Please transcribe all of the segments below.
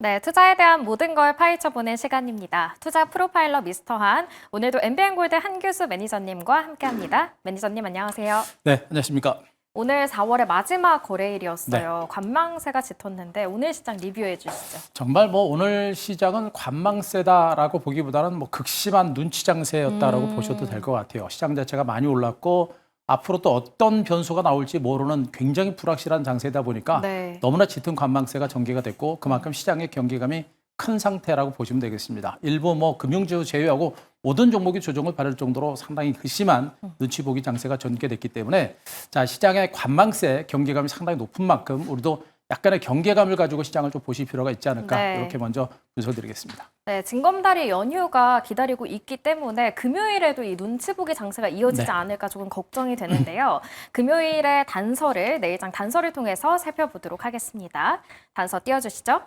네, 투자에 대한 모든 걸 파헤쳐보는 시간입니다. 투자 프로파일러 미스터 한, 오늘도 MBN골드 한규수 매니저님과 함께합니다. 매니저님 안녕하세요. 네, 안녕하십니까. 오늘 4월의 마지막 네. 거래일이었어요. 관망세가 짙었는데 오늘 시장 리뷰해 주시죠. 정말 오늘 시장은 관망세다라고 보기보다는 극심한 눈치 장세였다라고 보셔도 될 것 같아요. 시장 자체가 많이 올랐고 앞으로 또 어떤 변수가 나올지 모르는 굉장히 불확실한 장세다 보니까 네. 너무나 짙은 관망세가 전개가 됐고 그만큼 시장의 경계감이 큰 상태라고 보시면 되겠습니다. 일부 금융주 제외하고 모든 종목이 조정을 받을 정도로 상당히 극심한 눈치 보기 장세가 전개됐기 때문에 자, 시장의 관망세 경계감이 상당히 높은 만큼 우리도 약간의 경계감을 가지고 시장을 좀 보실 필요가 있지 않을까 네. 이렇게 먼저 분석드리겠습니다. 네, 징검다리 연휴가 기다리고 있기 때문에 금요일에도 이 눈치 보기 장세가 이어지지 네. 않을까 조금 걱정이 되는데요. 금요일의 단서를 내일장 단서를 통해서 살펴보도록 하겠습니다. 단서 띄워주시죠.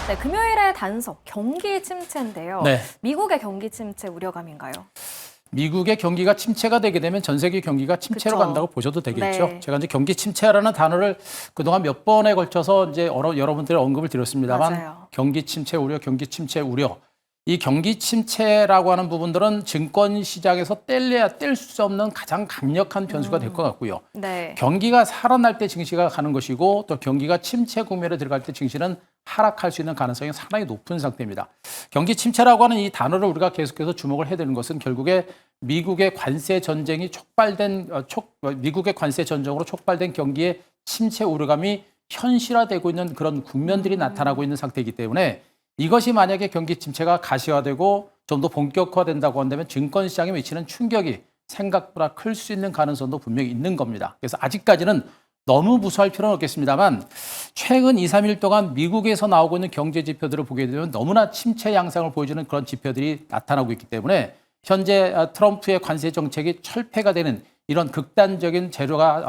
네, 금요일의 단서 경기 침체인데요. 네. 미국의 경기 침체 우려감인가요? 미국의 경기가 침체가 되게 되면 전 세계 경기가 침체로 그쵸. 간다고 보셔도 되겠죠. 네. 제가 이제 경기 침체라는 단어를 그동안 몇 번에 걸쳐서 이제 여러분들이 언급을 드렸습니다만 맞아요. 경기 침체 우려, 경기 침체 우려. 이 경기 침체라고 하는 부분들은 증권 시장에서 뗄 수 없는 가장 강력한 변수가 될 것 같고요. 네. 경기가 살아날 때 증시가 가는 것이고 또 경기가 침체 국면에 들어갈 때 증시는 하락할 수 있는 가능성이 상당히 높은 상태입니다. 경기 침체라고 하는 이 단어를 우리가 계속해서 주목을 해야 되는 것은 결국에 미국의 관세 전쟁이 미국의 관세 전쟁으로 촉발된 경기의 침체 우려감이 현실화되고 있는 그런 국면들이 나타나고 있는 상태이기 때문에 이것이 만약에 경기 침체가 가시화되고 좀 더 본격화된다고 한다면 증권 시장에 미치는 충격이 생각보다 클 수 있는 가능성도 분명히 있는 겁니다. 그래서 아직까지는 너무 무서워할 필요는 없겠습니다만 최근 2, 3일 동안 미국에서 나오고 있는 경제 지표들을 보게 되면 너무나 침체 양상을 보여주는 그런 지표들이 나타나고 있기 때문에 현재 트럼프의 관세 정책이 철폐가 되는 이런 극단적인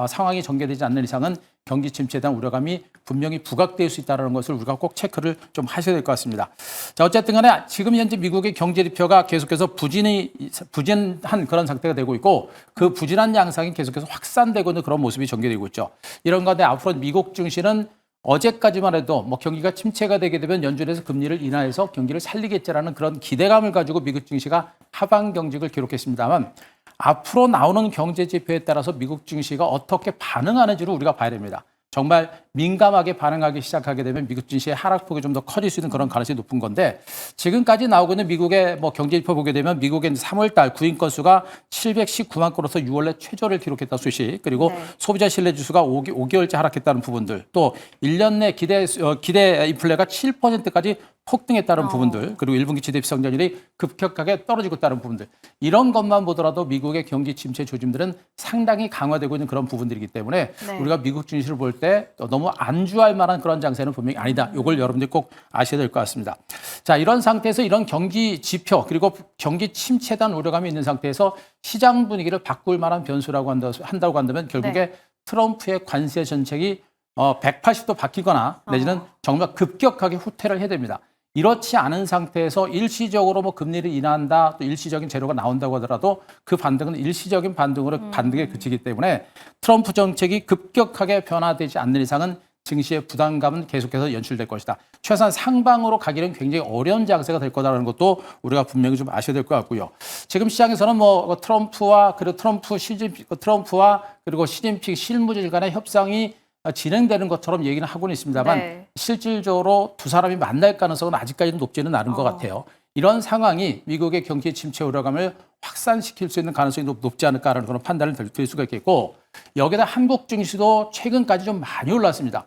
상황이 전개되지 않는 이상은 경기 침체에 대한 우려감이 분명히 부각될 수 있다는 것을 우리가 꼭 체크를 좀 하셔야 될 것 같습니다. 자, 어쨌든 간에 지금 현재 미국의 경제 지표가 계속해서 부진한 그런 상태가 되고 있고 그 부진한 양상이 계속해서 확산되고 있는 그런 모습이 전개되고 있죠. 이런 가운데 앞으로 미국 증시는 어제까지만 해도 경기가 침체가 되게 되면 연준에서 금리를 인하해서 경기를 살리겠지라는 그런 기대감을 가지고 미국 증시가 하방 경직을 기록했습니다만 앞으로 나오는 경제 지표에 따라서 미국 증시가 어떻게 반응하는지를 우리가 봐야 됩니다. 정말 민감하게 반응하기 시작하게 되면 미국 증시의 하락폭이 좀 더 커질 수 있는 그런 가능성이 높은 건데 지금까지 나오고 있는 미국의 경제 지표 보게 되면 미국의 3월 달 구인 건수가 719만 건으로서 6월 내 최저를 기록했다 소식 그리고 네. 소비자 소비자 신뢰 지수가 5개월째 하락했다는 부분들 또 1년 내 기대 인플레가 7%까지 폭등했다는 부분들 그리고 1분기 GDP 성장률이 급격하게 떨어지고 있다는 부분들 이런 것만 보더라도 미국의 경기 침체 조짐들은 상당히 강화되고 있는 그런 부분들이기 때문에 네. 우리가 미국 증시를 볼 때 너무 안주할 만한 그런 장세는 분명히 아니다. 이걸 여러분들이 꼭 아셔야 될 것 같습니다. 자, 이런 상태에서 이런 경기 지표 그리고 경기 침체에 대한 우려감이 있는 상태에서 시장 분위기를 바꿀 만한 변수라고 한다고 한다면 결국에 네. 트럼프의 관세 정책이 180도 바뀌거나 내지는 정말 급격하게 후퇴를 해야 됩니다. 이렇지 않은 상태에서 일시적으로 금리를 인하한다, 또 일시적인 재료가 나온다고 하더라도 그 반등은 일시적인 반등에 그치기 때문에 트럼프 정책이 급격하게 변화되지 않는 이상은 증시의 부담감은 계속해서 연출될 것이다. 최소한 상방으로 가기는 굉장히 어려운 장세가 될 거다라는 것도 우리가 분명히 좀 아셔야 될 것 같고요. 지금 시장에서는 트럼프와 그리고 시진핑 실무진 간의 협상이 진행되는 것처럼 얘기는 하고는 있습니다만 네. 실질적으로 두 사람이 만날 가능성은 아직까지는 높지는 않은 것 같아요. 이런 상황이 미국의 경기 침체 우려감을 확산시킬 수 있는 가능성이 높지 않을까라는 그런 판단을 드릴 수가 있겠고 여기다 한국 증시도 최근까지 좀 많이 올랐습니다.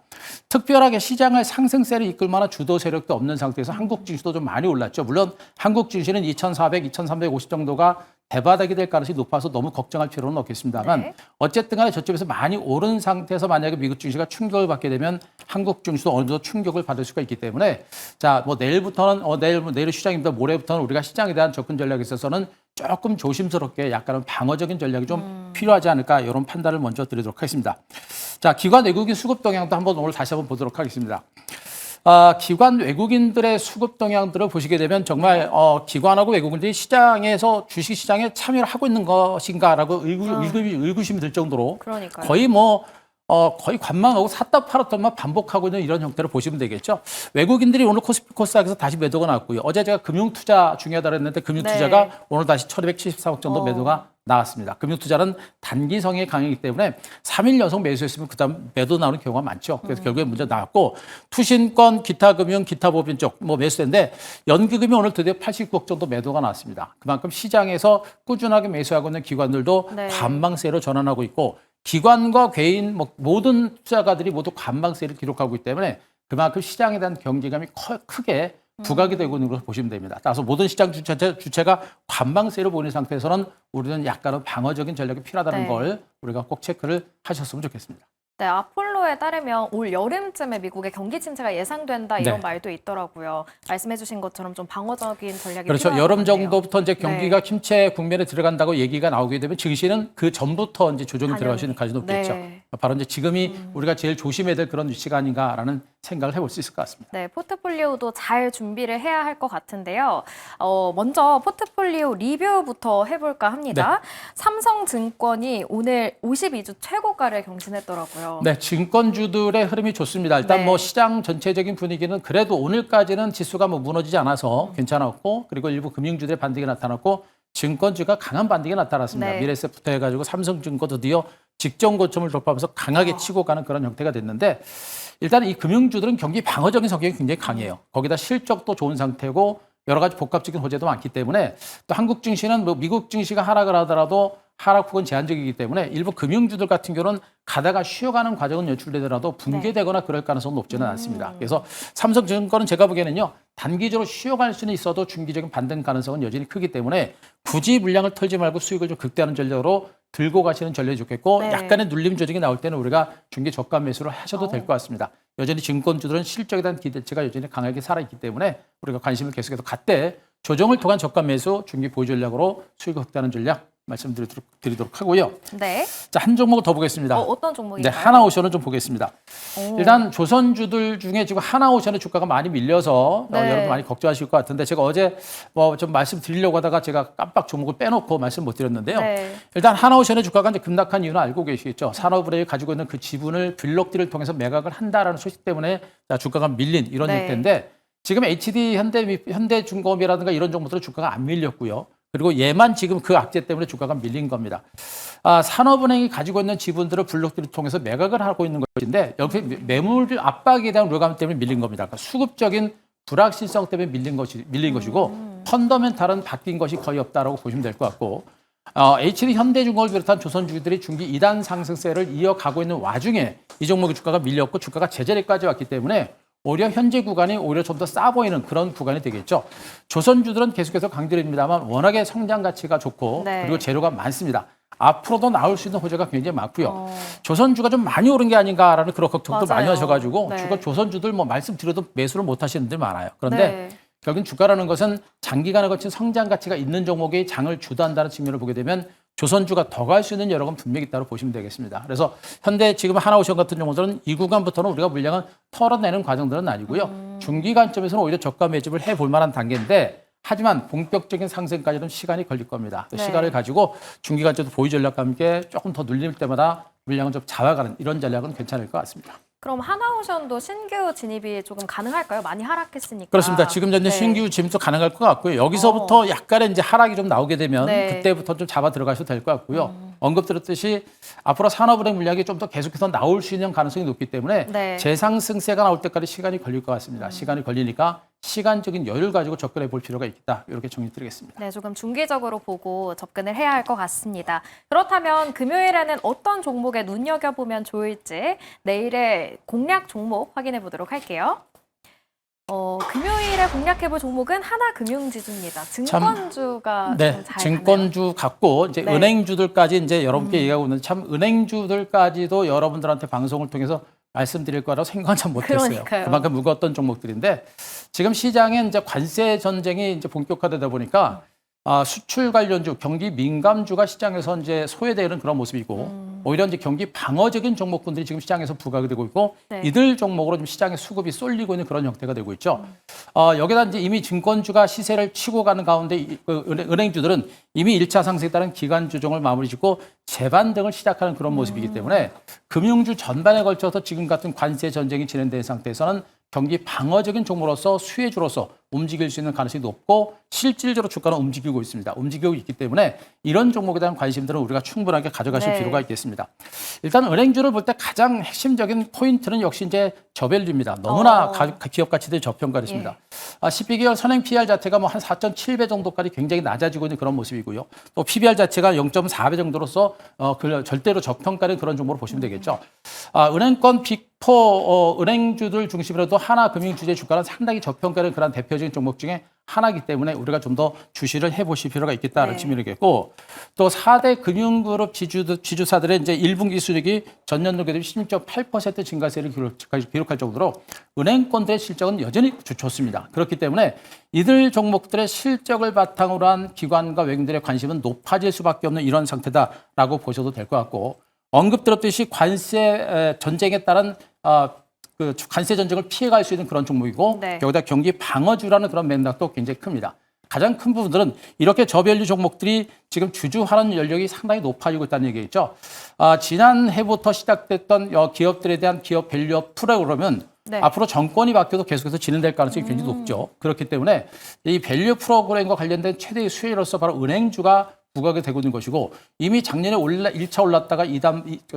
특별하게 시장을 상승세를 이끌 만한 주도 세력도 없는 상태에서 한국 증시도 좀 많이 올랐죠. 물론 한국 증시는 2,400, 2,350 정도가 대바닥이 될 가능성이 높아서 너무 걱정할 필요는 없겠습니다만 네. 어쨌든 간에 저쪽에서 많이 오른 상태에서 만약에 미국 증시가 충격을 받게 되면 한국 증시도 어느 정도 충격을 받을 수가 있기 때문에 자, 내일부터는 내일 시장입니다. 모레부터는 우리가 시장에 대한 접근 전략에 있어서는 조금 조심스럽게 약간은 방어적인 전략이 좀 필요하지 않을까 이런 판단을 먼저 드리도록 하겠습니다. 자, 기관 외국인 수급 동향도 오늘 다시 한번 보도록 하겠습니다. 기관 외국인들의 수급 동향들을 보시게 되면 정말 기관하고 외국인들이 시장에서 주식시장에 참여를 하고 있는 것인가라고 의구심이 들 정도로 그러니까요. 거의 거의 관망하고 샀다 팔았다만 반복하고 있는 이런 형태를 보시면 되겠죠. 외국인들이 오늘 코스피 코스닥에서 다시 매도가 나왔고요. 어제 제가 금융투자 중요하다고 했는데 금융투자가 네. 오늘 다시 1274억 정도 매도가 나왔습니다. 금융투자는 단기성이 강하기 때문에 3일 연속 매수했으면 그다음 매도 나오는 경우가 많죠. 그래서 결국에 문제 나왔고 투신권, 기타금융, 기타법인 쪽 뭐 매수인데 연기금이 오늘 드디어 89억 정도 매도가 나왔습니다. 그만큼 시장에서 꾸준하게 매수하고 있는 기관들도 네. 관망세로 전환하고 있고 기관과 개인 모든 투자가들이 모두 관망세를 기록하고 있기 때문에 그만큼 시장에 대한 경계감이 크게 부각이 되고 있는 것으로 보시면 됩니다. 따라서 모든 시장 주체가 관망세를 보이는 상태에서는 우리는 약간은 방어적인 전략이 필요하다는 네. 걸 우리가 꼭 체크를 하셨으면 좋겠습니다. 네, 아폴로에 따르면 올 여름쯤에 미국의 경기 침체가 예상된다 이런 네. 말도 있더라고요. 말씀해주신 것처럼 좀 방어적인 전략이 그렇죠. 필요할 여름 것 같네요. 정도부터 이제 경기가 침체 국면에 들어간다고 얘기가 나오게 되면 증시는 그 전부터 이제 조정이 당연히. 들어갈 수 있는 가능성이 높겠죠. 네. 바로 이제 지금이 우리가 제일 조심해야 될 그런 위치가 아닌가라는 생각을 해볼 수 있을 것 같습니다. 네, 포트폴리오도 잘 준비를 해야 할 것 같은데요. 먼저 포트폴리오 리뷰부터 해볼까 합니다. 네. 삼성증권이 오늘 52주 최고가를 경신했더라고요. 네, 증권주들의 흐름이 좋습니다. 일단 네. 뭐 시장 전체적인 분위기는 그래도 오늘까지는 지수가 뭐 무너지지 않아서 괜찮았고 그리고 일부 금융주들의 반등이 나타났고 증권주가 강한 반등이 나타났습니다. 네. 미래에셋부터 해가지고 삼성증권 드디어 직전 고점을 돌파하면서 강하게 치고 가는 그런 형태가 됐는데 일단 이 금융주들은 경기 방어적인 성격이 굉장히 강해요. 거기다 실적도 좋은 상태고 여러 가지 복합적인 호재도 많기 때문에 또 한국 증시는 뭐 미국 증시가 하락을 하더라도 하락폭은 제한적이기 때문에 일부 금융주들 같은 경우는 가다가 쉬어가는 과정은 연출되더라도 붕괴되거나 그럴 가능성은 높지는 않습니다. 그래서 삼성증권은 제가 보기에는요. 단기적으로 쉬어갈 수는 있어도 중기적인 반등 가능성은 여전히 크기 때문에 굳이 물량을 털지 말고 수익을 좀 극대화하는 전략으로 들고 가시는 전략이 좋겠고 네. 약간의 눌림 조정이 나올 때는 우리가 중기 저가 매수를 하셔도 될 것 같습니다. 여전히 증권주들은 실적에 대한 기대치가 여전히 강하게 살아있기 때문에 우리가 관심을 계속해서 갖되 조정을 통한 저가 매수 중기 보유 전략으로 수익을 극대화하는 전략 말씀드리도록 하고요. 네. 자, 한 종목 더 보겠습니다. 어떤 네, 종목인가요? 하나오션을 좀 보겠습니다. 오. 일단 조선주들 중에 지금 하나오션의 주가가 많이 밀려서 네. 여러분 많이 걱정하실 것 같은데 제가 어제 좀 말씀드리려고 하다가 제가 깜빡 종목을 빼놓고 말씀 못 드렸는데요. 네. 일단 하나오션의 주가가 이제 급락한 이유는 알고 계시겠죠. 산업은행이 가지고 있는 그 지분을 블록딜을 통해서 매각을 한다라는 소식 때문에 주가가 밀린 이런 네. 형태인데 지금 HD 현대중공업이라든가 이런 종목들은 주가가 안 밀렸고요. 그리고 얘만 지금 그 악재 때문에 주가가 밀린 겁니다. 산업은행이 가지고 있는 지분들을 블록들을 통해서 매각을 하고 있는 것인데 여기 매물 압박에 대한 우려감 때문에 밀린 겁니다. 그러니까 수급적인 불확실성 때문에 밀린 것이고 펀더멘탈은 바뀐 것이 거의 없다라고 보시면 될 것 같고 HD 현대중공업을 비롯한 조선주들이 중기 2단 상승세를 이어가고 있는 와중에 이 종목의 주가가 밀렸고 주가가 제자리까지 왔기 때문에 오히려 현재 구간이 오히려 좀 더 싸 보이는 그런 구간이 되겠죠. 조선주들은 계속해서 강조드립니다만 워낙에 성장 가치가 좋고 네. 그리고 재료가 많습니다. 앞으로도 나올 수 있는 호재가 굉장히 많고요. 조선주가 좀 많이 오른 게 아닌가라는 그런 걱정도 맞아요. 많이 하셔가지고 네. 조선주들 뭐 말씀드려도 매수를 못 하시는 분들 많아요. 그런데 네. 결국은 주가라는 것은 장기간에 거친 성장 가치가 있는 종목이 장을 주도한다는 측면을 보게 되면 조선주가 더 갈 수 있는 여력은 분명히 있다고 보시면 되겠습니다. 그래서 현대 지금 하나오션 같은 경우들은 이 구간부터는 우리가 물량을 털어내는 과정들은 아니고요. 중기 관점에서는 오히려 저가 매집을 해볼 만한 단계인데 하지만 본격적인 상승까지는 시간이 걸릴 겁니다. 네. 시간을 가지고 중기 관점도 보유 전략과 함께 조금 더 눌릴 때마다 물량을 좀 잡아가는 이런 전략은 괜찮을 것 같습니다. 그럼 하나오션도 신규 진입이 조금 가능할까요? 많이 하락했으니까. 그렇습니다. 지금 현재 네. 신규 진입도 가능할 것 같고요. 여기서부터 약간의 이제 하락이 좀 나오게 되면 네. 그때부터 좀 잡아 들어가셔도 될 것 같고요. 언급드렸듯이 앞으로 산업은행 물량이 좀 더 계속해서 나올 수 있는 가능성이 높기 때문에 네. 재상승세가 나올 때까지 시간이 걸릴 것 같습니다. 시간이 걸리니까 시간적인 여유를 가지고 접근해 볼 필요가 있다. 이렇게 정리드리겠습니다. 네, 조금 중기적으로 보고 접근을 해야 할 것 같습니다. 그렇다면 금요일에는 어떤 종목에 눈여겨보면 좋을지 내일의 공략 종목 확인해 보도록 할게요. 금요일에 공략해볼 종목은 하나금융지주입니다. 증권주가 네, 좀 잘 증권주 갖고 이제 네. 은행주들까지 이제 여러분께 얘기하고 있는데 참 은행주들까지도 여러분들한테 방송을 통해서 말씀드릴 거라고 생각은 참 못했어요. 그러니까요. 그만큼 무거웠던 종목들인데 지금 시장에 이제 관세 전쟁이 이제 본격화되다 보니까 수출 관련주, 경기 민감주가 시장에서 이제 소외되는 그런 모습이고 오히려 이제 경기 방어적인 종목군들이 지금 시장에서 부각이 되고 있고 네. 이들 종목으로 좀 시장의 수급이 쏠리고 있는 그런 형태가 되고 있죠. 여기다 이제 이미 증권주가 시세를 치고 가는 가운데 은행주들은 이미 1차 상승에 따른 기간 조정을 마무리 짓고 재반등을 시작하는 그런 모습이기 때문에 금융주 전반에 걸쳐서 지금 같은 관세 전쟁이 진행된 상태에서는 경기 방어적인 종목으로서 수혜주로서 움직일 수 있는 가능성이 높고 실질적으로 주가는 움직이고 있습니다. 움직이고 있기 때문에 이런 종목에 대한 관심들은 우리가 충분하게 가져가실 네. 필요가 있겠습니다. 일단 은행주를 볼 때 가장 핵심적인 포인트는 역시 이제 저밸류입니다. 너무나 기업 가치들이 저평가됐습니다. 12개월 선행 PER 자체가 뭐 한 4.7배 정도까지 굉장히 낮아지고 있는 그런 모습이고요. 또 PBR 자체가 0.4배 정도로서 절대로 저평가된 그런 종목으로 보시면 되겠죠. 은행권 빅4 은행주들 중심으로도 하나금융주제 주가는 상당히 저평가된 그런 대표적인 종목 중에 하나이기 때문에 우리가 좀 더 주시를 해보실 필요가 있겠다는 측면이겠고 또 4대 금융그룹 지주사들의 이제 1분기 수익이 전년도 대비 16.8% 증가세를 기록할 정도로 은행권들의 실적은 여전히 좋습니다. 그렇기 때문에 이들 종목들의 실적을 바탕으로 한 기관과 외국인들의 관심은 높아질 수밖에 없는 이런 상태다라고 보셔도 될 것 같고 언급드렸듯이 관세 전쟁에 따른 그 관세 전쟁을 피해갈 수 있는 그런 종목이고 네. 여기다 경기 방어주라는 그런 맥락도 굉장히 큽니다. 가장 큰 부분들은 이렇게 저밸류 종목들이 지금 주주하는 연력이 상당히 높아지고 있다는 얘기겠죠. 지난해부터 시작됐던 기업들에 대한 기업 밸류업 프로그램은 네. 앞으로 정권이 바뀌어도 계속해서 진행될 가능성이 굉장히 높죠. 그렇기 때문에 이 밸류 프로그램과 관련된 최대의 수혜로서 바로 은행주가 부각이 되고 있는 것이고 이미 작년에 1차 올랐다가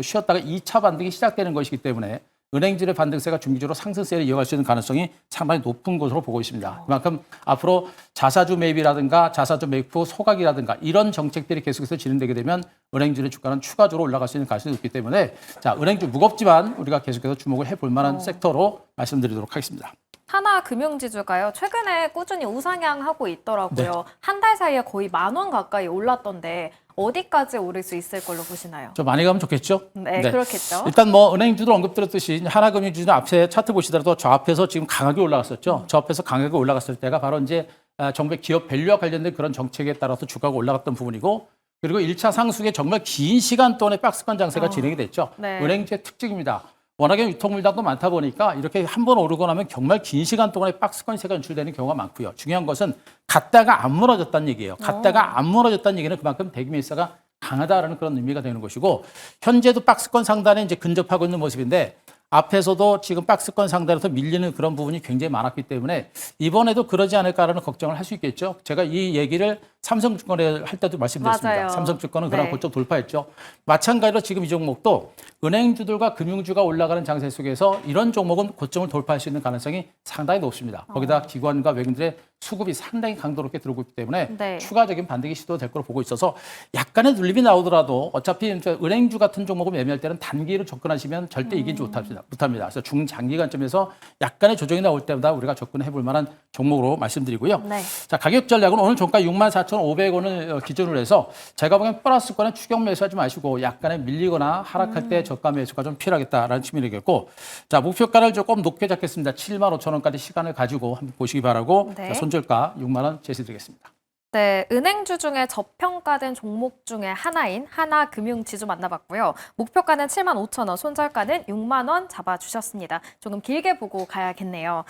쉬었다가 2차 반등이 시작되는 것이기 때문에 은행들의 반등세가 중기적으로 상승세를 이어갈 수 있는 가능성이 상당히 높은 것으로 보고 있습니다. 그만큼 앞으로 자사주 매입이라든가 자사주 매입 후 소각이라든가 이런 정책들이 계속해서 진행되게 되면 은행주의 주가는 추가적으로 올라갈 수 있는 가능성이 높기 때문에 자 은행주 무겁지만 우리가 계속해서 주목을 해볼 만한 섹터로 말씀드리도록 하겠습니다. 하나금융지주가요. 최근에 꾸준히 우상향하고 있더라고요. 네. 한 달 사이에 거의 10,000원 가까이 올랐던데 어디까지 오를 수 있을 걸로 보시나요? 좀 많이 가면 좋겠죠? 네, 그렇겠죠. 일단 뭐 은행주들 언급드렸듯이 하나금융주는 앞에 차트 보시더라도 저 앞에서 지금 강하게 올라갔었죠. 저 앞에서 강하게 올라갔을 때가 바로 이제 정부의 기업 밸류와 관련된 그런 정책에 따라서 주가가 올라갔던 부분이고 그리고 1차 상승에 정말 긴 시간 동안에 박스권 장세가 진행이 됐죠. 네. 은행주의 특징입니다. 워낙에 유통 물량도 많다 보니까 이렇게 한 번 오르고 나면 정말 긴 시간 동안에 박스권세가 연출되는 경우가 많고요. 중요한 것은 갔다가 안 무너졌다는 얘기예요. 갔다가 안 무너졌다는 얘기는 그만큼 대기밀사가 강하다라는 그런 의미가 되는 것이고 현재도 박스권 상단에 이제 근접하고 있는 모습인데 앞에서도 지금 박스권 상단에서 밀리는 그런 부분이 굉장히 많았기 때문에 이번에도 그러지 않을까라는 걱정을 할 수 있겠죠. 제가 이 얘기를 삼성증권에 할 때도 말씀드렸습니다. 맞아요. 삼성증권은 그런 네. 고점 돌파했죠. 마찬가지로 지금 이 종목도 은행주들과 금융주가 올라가는 장세 속에서 이런 종목은 고점을 돌파할 수 있는 가능성이 상당히 높습니다. 거기다 기관과 외국인들의 수급이 상당히 강도롭게 들어오고 있기 때문에 네. 추가적인 반등이 시도될 거로 보고 있어서 약간의 눌림이 나오더라도 어차피 이제 은행주 같은 종목을 매매할 때는 단기로 접근하시면 절대 이기지 못합니다. 그래서 중장기 관점에서 약간의 조정이 나올 때마다 우리가 접근해 볼 만한 종목으로 말씀드리고요. 네. 자, 가격 전략은 오늘 종가 64,500원을 기준으로 해서 제가 보기엔 플러스권에 추격 매수하지 마시고 약간의 밀리거나 하락할 때 저가 매수가 좀 필요하겠다라는 측면이겠고 자, 목표가를 조금 높게 잡겠습니다. 75,000원까지 시간을 가지고 한번 보시기 바라고 네. 자, 손절가 6만 원 제시드리겠습니다. 네, 은행주 중에 저평가된 종목 중에 하나인 하나금융지주 만나봤고요. 목표가는 75,000원, 손절가는 6만 원 잡아주셨습니다. 조금 길게 보고 가야겠네요.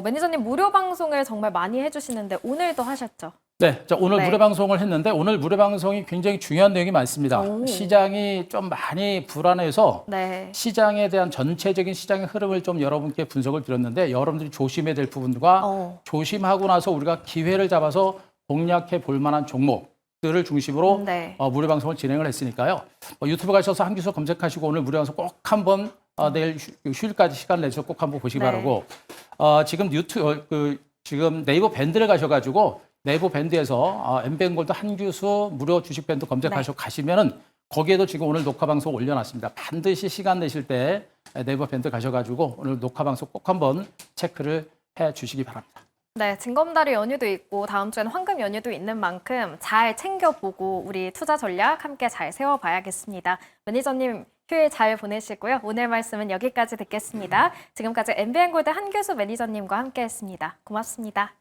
매니저님 무료 방송을 정말 많이 해주시는데 오늘도 하셨죠? 네, 자, 오늘 네. 무료 방송을 했는데 오늘 무료 방송이 굉장히 중요한 내용이 많습니다. 오. 시장이 좀 많이 불안해서 네. 시장에 대한 전체적인 시장의 흐름을 좀 여러분께 분석을 드렸는데 여러분들이 조심해야 될 부분과 조심하고 나서 우리가 기회를 잡아서 공략해 볼 만한 종목들을 중심으로 네. 무료 방송을 진행을 했으니까요. 유튜브 가셔서 한규수 검색하시고 오늘 무료 방송 꼭 한번 내일 휴일까지 시간 내서 꼭 한번 보시기 네. 바라고 지금 지금 네이버 밴드를 가셔가지고 네이버 밴드에서 엠뱅골드 한규수 무료 주식 밴드 검색하셔 가시면은 거기에도 지금 오늘 녹화 방송 올려놨습니다. 반드시 시간 내실 때 네이버 밴드 가셔가지고 오늘 녹화 방송 꼭 한번 체크를 해 주시기 바랍니다. 네, 징검다리 연휴도 있고 다음 주에는 황금 연휴도 있는 만큼 잘 챙겨보고 우리 투자 전략 함께 잘 세워봐야겠습니다. 매니저님 휴일 잘 보내시고요. 오늘 말씀은 여기까지 듣겠습니다. 지금까지 MBN골드 한규수 매니저님과 함께했습니다. 고맙습니다.